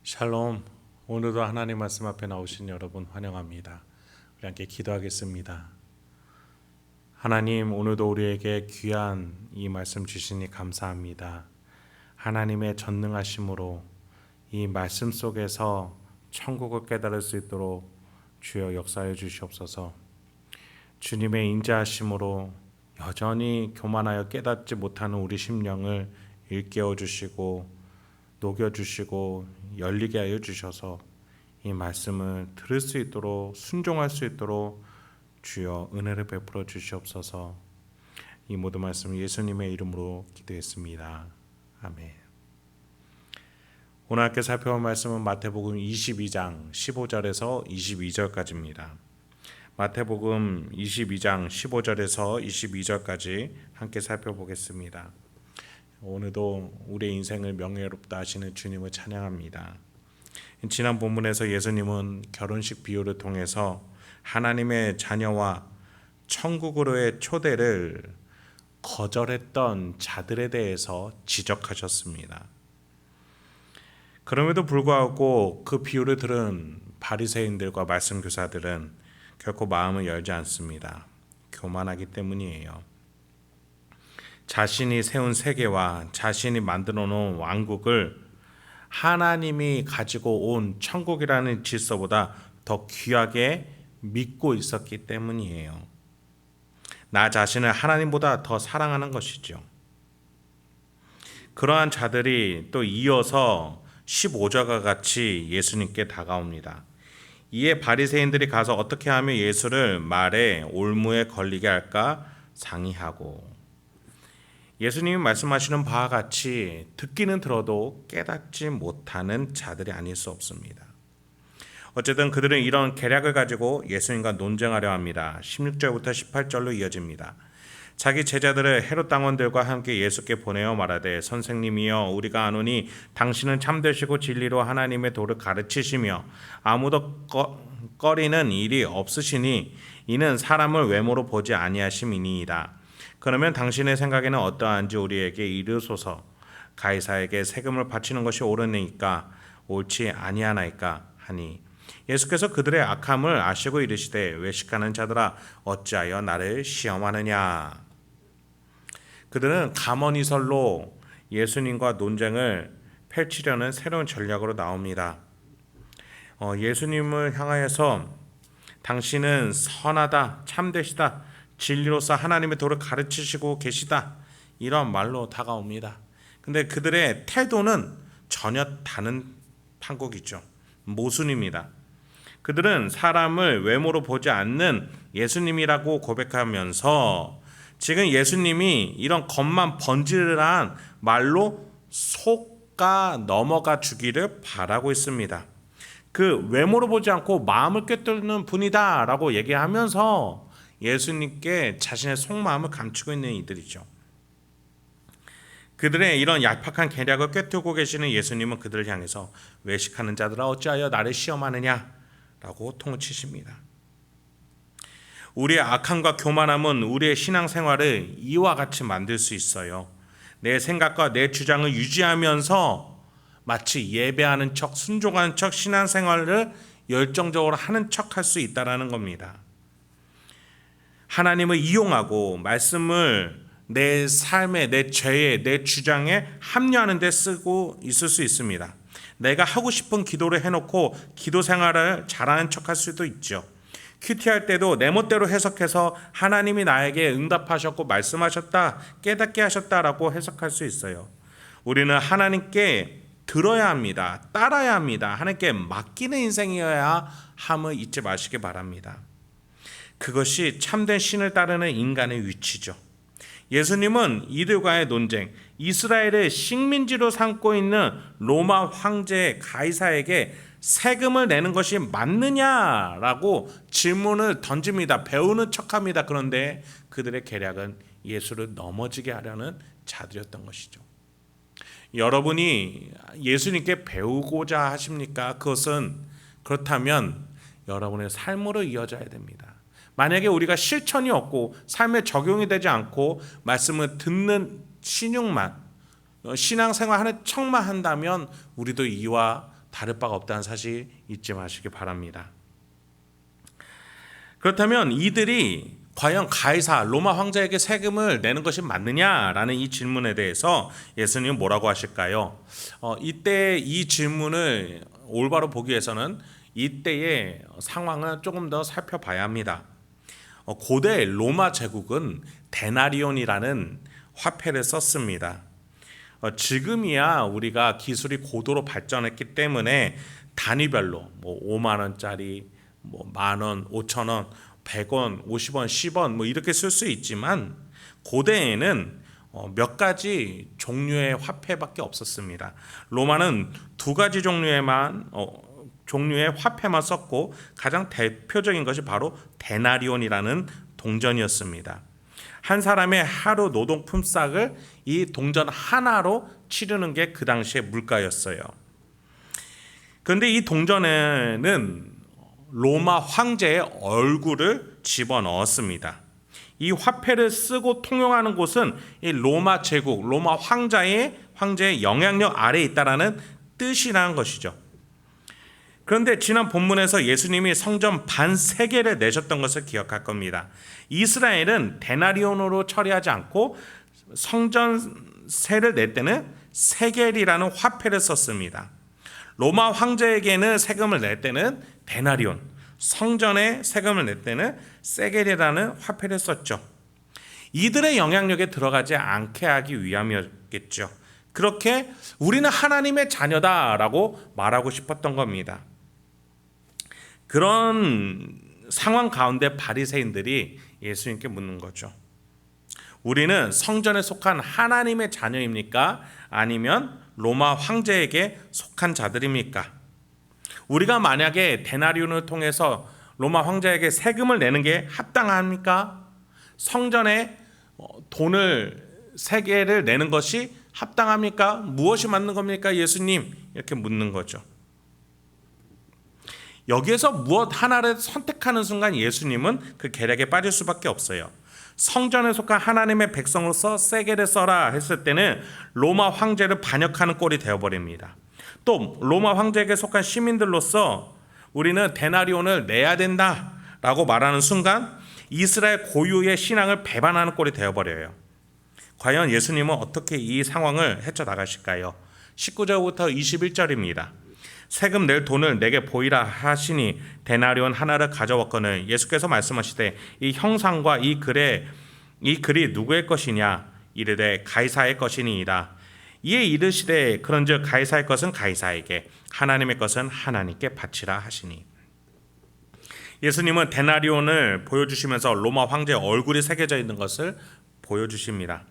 샬롬. 오늘도 하나님 말씀 앞에 나오신 여러분 환영합니다. 우리 함께 기도하겠습니다. 하나님, 오늘도 우리에게 귀한 이 말씀 주시니 감사합니다. 하나님의 전능하심으로 이 말씀 속에서 천국을 깨달을 수 있도록 주여 역사해 주시옵소서. 주님의 인자하심으로 여전히 교만하여 깨닫지 못하는 우리 심령을 일깨워 주시고 녹여주시고 열리게 하여 주셔서 이 말씀을 들을 수 있도록 순종할 수 있도록 주여 은혜를 베풀어 주시옵소서. 이 모든 말씀 예수님의 이름으로 기도했습니다. 아멘. 오늘 함께 살펴볼 말씀은 마태복음 22장 15절에서 22절까지입니다. 마태복음 22장 15절에서 22절까지 함께 살펴보겠습니다. 오늘도 우리의 인생을 명예롭다 하시는 주님을 찬양합니다. 지난 본문에서 예수님은 결혼식 비유를 통해서 하나님의 자녀와 천국으로의 초대를 거절했던 자들에 대해서 지적하셨습니다. 그럼에도 불구하고 그 비유를 들은 바리새인들과 말씀교사들은 결코 마음을 열지 않습니다. 교만하기 때문이에요. 자신이 세운 세계와 자신이 만들어 놓은 왕국을 하나님이 가지고 온 천국이라는 질서보다 더 귀하게 믿고 있었기 때문이에요. 나 자신을 하나님보다 더 사랑하는 것이죠. 그러한 자들이 또 이어서 15절과 같이 예수님께 다가옵니다. 이에 바리새인들이 가서 어떻게 하면 예수를 말에 올무에 걸리게 할까 상의하고, 예수님이 말씀하시는 바와 같이 듣기는 들어도 깨닫지 못하는 자들이 아닐 수 없습니다. 어쨌든 그들은 이런 계략을 가지고 예수님과 논쟁하려 합니다. 16절부터 18절로 이어집니다. 자기 제자들을 헤롯 당원들과 함께 예수께 보내어 말하되, 선생님이여, 우리가 아노니 당신은 참되시고 진리로 하나님의 도를 가르치시며 아무도 꺼리는 일이 없으시니 이는 사람을 외모로 보지 아니하심이니이다. 그러면 당신의 생각에는 어떠한지 우리에게 이르소서. 가이사에게 세금을 바치는 것이 옳으니까 옳지 아니하나이까 하니, 예수께서 그들의 악함을 아시고 이르시되, 외식하는 자들아 어찌하여 나를 시험하느냐. 그들은 가머니설로 예수님과 논쟁을 펼치려는 새로운 전략으로 나옵니다. 예수님을 향하여서 당신은 선하다, 참되시다, 진리로서 하나님의 도를 가르치시고 계시다, 이런 말로 다가옵니다. 근데 그들의 태도는 전혀 다른 판국이죠. 모순입니다. 그들은 사람을 외모로 보지 않는 예수님이라고 고백하면서 지금 예수님이 이런 겉만 번지르르한 말로 속가 넘어가 주기를 바라고 있습니다. 그 외모로 보지 않고 마음을 꿰뚫는 분이다 라고 얘기하면서 예수님께 자신의 속마음을 감추고 있는 이들이죠. 그들의 이런 얄팍한 계략을 꿰뚫고 계시는 예수님은 그들을 향해서, 외식하는 자들아 어찌하여 나를 시험하느냐 라고 호통을 치십니다. 우리의 악함과 교만함은 우리의 신앙생활을 이와 같이 만들 수 있어요. 내 생각과 내 주장을 유지하면서 마치 예배하는 척, 순종하는 척, 신앙생활을 열정적으로 하는 척 할 수 있다는 겁니다. 하나님을 이용하고 말씀을 내 삶에, 내 죄에, 내 주장에 합리화하는 데 쓰고 있을 수 있습니다. 내가 하고 싶은 기도를 해놓고 기도 생활을 잘하는 척 할 수도 있죠. 큐티할 때도 내 멋대로 해석해서 하나님이 나에게 응답하셨고 말씀하셨다, 깨닫게 하셨다라고 해석할 수 있어요. 우리는 하나님께 들어야 합니다. 따라야 합니다. 하나님께 맡기는 인생이어야 함을 잊지 마시기 바랍니다. 그것이 참된 신을 따르는 인간의 위치죠. 예수님은 이들과의 논쟁, 이스라엘을 식민지로 삼고 있는 로마 황제 가이사에게 세금을 내는 것이 맞느냐라고 질문을 던집니다. 배우는 척합니다. 그런데 그들의 계략은 예수를 넘어지게 하려는 자들이었던 것이죠. 여러분이 예수님께 배우고자 하십니까? 그렇다면 여러분의 삶으로 이어져야 됩니다. 만약에 우리가 실천이 없고 삶에 적용이 되지 않고 말씀을 듣는 신앙생활하는 척만 한다면 우리도 이와 다를 바가 없다는 사실 잊지 마시기 바랍니다. 그렇다면 이들이 과연 가이사 로마 황제에게 세금을 내는 것이 맞느냐라는 이 질문에 대해서 예수님은 뭐라고 하실까요? 이때 이 질문을 올바로 보기 위해서는 이때의 상황을 조금 더 살펴봐야 합니다. 고대 로마 제국은 데나리온이라는 화폐를 썼습니다. 지금이야 우리가 기술이 고도로 발전했기 때문에 단위별로 5만 원짜리, 10,000원, 5,000원, 100원, 50원, 10원 이렇게 쓸 수 있지만 고대에는 몇 가지 종류의 화폐밖에 없었습니다. 로마는 두 가지 종류의 화폐만 썼고 가장 대표적인 것이 바로 데나리온이라는 동전이었습니다. 한 사람의 하루 노동 품삯을 이 동전 하나로 치르는 게 그 당시의 물가였어요. 그런데 이 동전에는 로마 황제의 얼굴을 집어넣었습니다. 이 화폐를 쓰고 통용하는 곳은 이 로마 제국, 로마 황제의 영향력 아래에 있다라는 뜻이라는 것이죠. 그런데 지난 본문에서 예수님이 성전 반세겔을 내셨던 것을 기억할 겁니다. 이스라엘은 데나리온으로 처리하지 않고 성전세를 낼 때는 세겔이라는 화폐를 썼습니다. 로마 황제에게는 세금을 낼 때는 데나리온, 성전에 세금을 낼 때는 세겔이라는 화폐를 썼죠. 이들의 영향력에 들어가지 않게 하기 위함이었겠죠. 그렇게 우리는 하나님의 자녀다라고 말하고 싶었던 겁니다. 그런 상황 가운데 바리새인들이 예수님께 묻는 거죠. 우리는 성전에 속한 하나님의 자녀입니까? 아니면 로마 황제에게 속한 자들입니까? 우리가 만약에 데나리온을 통해서 로마 황제에게 세금을 내는 게 합당합니까? 성전에 돈을 세계를 내는 것이 합당합니까? 무엇이 맞는 겁니까? 예수님, 이렇게 묻는 거죠. 여기에서 무엇 하나를 선택하는 순간 예수님은 그 계략에 빠질 수밖에 없어요. 성전에 속한 하나님의 백성으로서 세겔을 써라 했을 때는 로마 황제를 반역하는 꼴이 되어버립니다. 또 로마 황제에게 속한 시민들로서 우리는 데나리온을 내야 된다라고 말하는 순간 이스라엘 고유의 신앙을 배반하는 꼴이 되어버려요. 과연 예수님은 어떻게 이 상황을 헤쳐나가실까요? 19절부터 21절입니다. 세금 낼 돈을 내게 보이라 하시니 데나리온 하나를 가져왔거늘 예수께서 말씀하시되 이 형상과 이 글이 누구의 것이냐 이르되 가이사의 것이니이다. 이에 이르시되 그런즉 가이사의 것은 가이사에게 하나님의 것은 하나님께 바치라 하시니. 예수님은 데나리온을 보여주시면서 로마 황제의 얼굴이 새겨져 있는 것을 보여주십니다.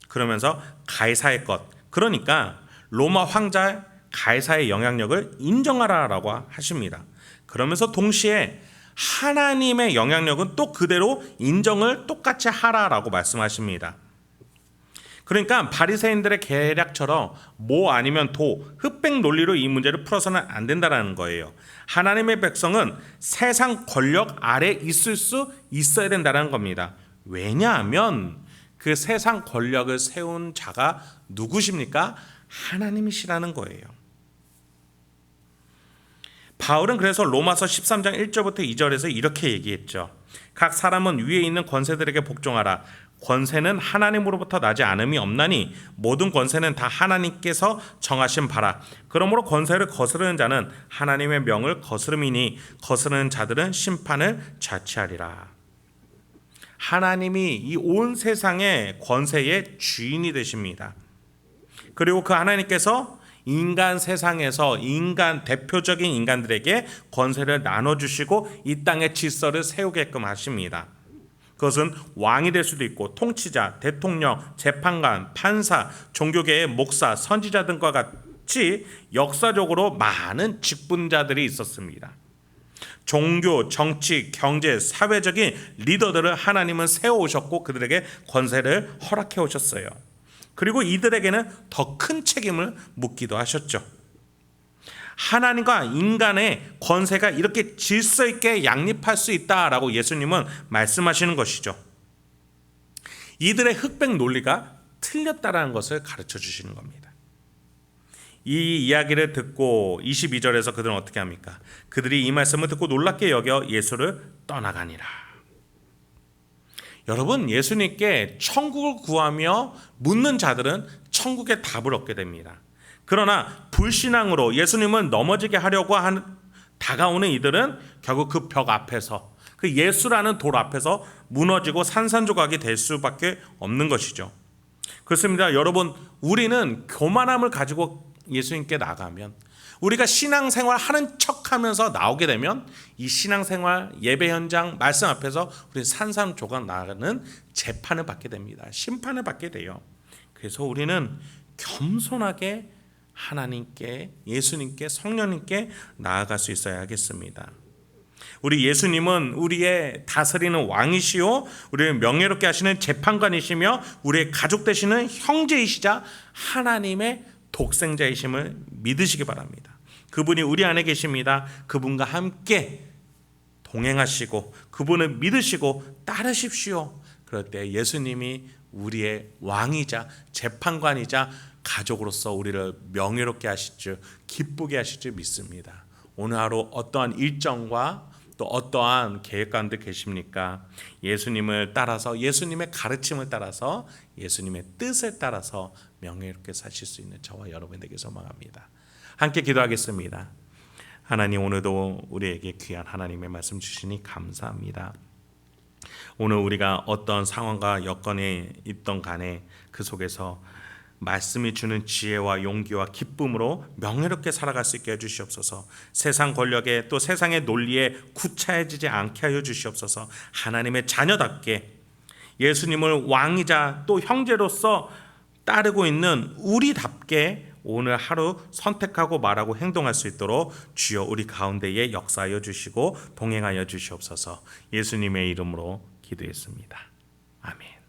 그러면서 가이사의 것, 그러니까 로마 황제 가이사의 영향력을 인정하라라고 하십니다. 그러면서 동시에 하나님의 영향력은 또 그대로 인정을 똑같이 하라라고 말씀하십니다. 그러니까 바리새인들의 계략처럼 뭐 아니면 도, 흑백 논리로 이 문제를 풀어서는 안 된다는 거예요. 하나님의 백성은 세상 권력 아래 있을 수 있어야 된다는 겁니다. 왜냐하면 그 세상 권력을 세운 자가 누구십니까? 하나님이시라는 거예요. 바울은 그래서 로마서 13장 1절부터 2절에서 이렇게 얘기했죠. 각 사람은 위에 있는 권세들에게 복종하라. 권세는 하나님으로부터 나지 않음이 없나니 모든 권세는 다 하나님께서 정하신 바라. 그러므로 권세를 거스르는 자는 하나님의 명을 거스름이니 거스르는 자들은 심판을 자취하리라. 하나님이 이 온 세상의 권세의 주인이 되십니다. 그리고 그 하나님께서 인간 세상에서 대표적인 인간들에게 권세를 나눠주시고 이 땅의 질서를 세우게끔 하십니다. 그것은 왕이 될 수도 있고 통치자, 대통령, 재판관, 판사, 종교계의 목사, 선지자 등과 같이 역사적으로 많은 직분자들이 있었습니다. 종교, 정치, 경제, 사회적인 리더들을 하나님은 세워오셨고 그들에게 권세를 허락해 오셨어요. 그리고 이들에게는 더 큰 책임을 묻기도 하셨죠. 하나님과 인간의 권세가 이렇게 질서 있게 양립할 수 있다라고 예수님은 말씀하시는 것이죠. 이들의 흑백 논리가 틀렸다라는 것을 가르쳐 주시는 겁니다. 이 이야기를 듣고 22절에서 그들은 어떻게 합니까? 그들이 이 말씀을 듣고 놀랍게 여겨 예수를 떠나가니라. 여러분, 예수님께 천국을 구하며 묻는 자들은 천국의 답을 얻게 됩니다. 그러나 불신앙으로 예수님을 넘어지게 하려고 다가오는 이들은 결국 그 벽 앞에서, 그 예수라는 돌 앞에서 무너지고 산산조각이 될 수밖에 없는 것이죠. 그렇습니다. 여러분, 우리는 교만함을 가지고 예수님께 나가면, 우리가 신앙생활 하는 척하면서 나오게 되면 이 신앙생활, 예배 현장, 말씀 앞에서 우리 산산조각 나가는 재판을 받게 됩니다. 심판을 받게 돼요. 그래서 우리는 겸손하게 하나님께, 예수님께, 성령님께 나아갈 수 있어야 하겠습니다. 우리 예수님은 우리의 다스리는 왕이시요, 우리를 명예롭게 하시는 재판관이시며 우리의 가족 되시는 형제이시자 하나님의 독생자이심을 믿으시기 바랍니다. 그분이 우리 안에 계십니다. 그분과 함께 동행하시고 그분을 믿으시고 따르십시오. 그럴 때 예수님이 우리의 왕이자 재판관이자 가족으로서 우리를 명예롭게 하실 줄, 기쁘게 하실 줄 믿습니다. 오늘 하루 어떠한 일정과 또 어떠한 계획 가운데 계십니까? 예수님을 따라서, 예수님의 가르침을 따라서, 예수님의 뜻을 따라서 명예롭게 사실 수 있는 저와 여러분 되길 소망합니다. 함께 기도하겠습니다. 하나님, 오늘도 우리에게 귀한 하나님의 말씀 주시니 감사합니다. 오늘 우리가 어떤 상황과 여건에 있던 간에 그 속에서 말씀이 주는 지혜와 용기와 기쁨으로 명예롭게 살아갈 수 있게 해주시옵소서. 세상 권력에 또 세상의 논리에 구차해지지 않게 하여 주시옵소서. 하나님의 자녀답게 예수님을 왕이자 또 형제로서 따르고 있는 우리답게 오늘 하루 선택하고 말하고 행동할 수 있도록 주여 우리 가운데에 역사하여 주시고 동행하여 주시옵소서. 예수님의 이름으로 기도했습니다. 아멘.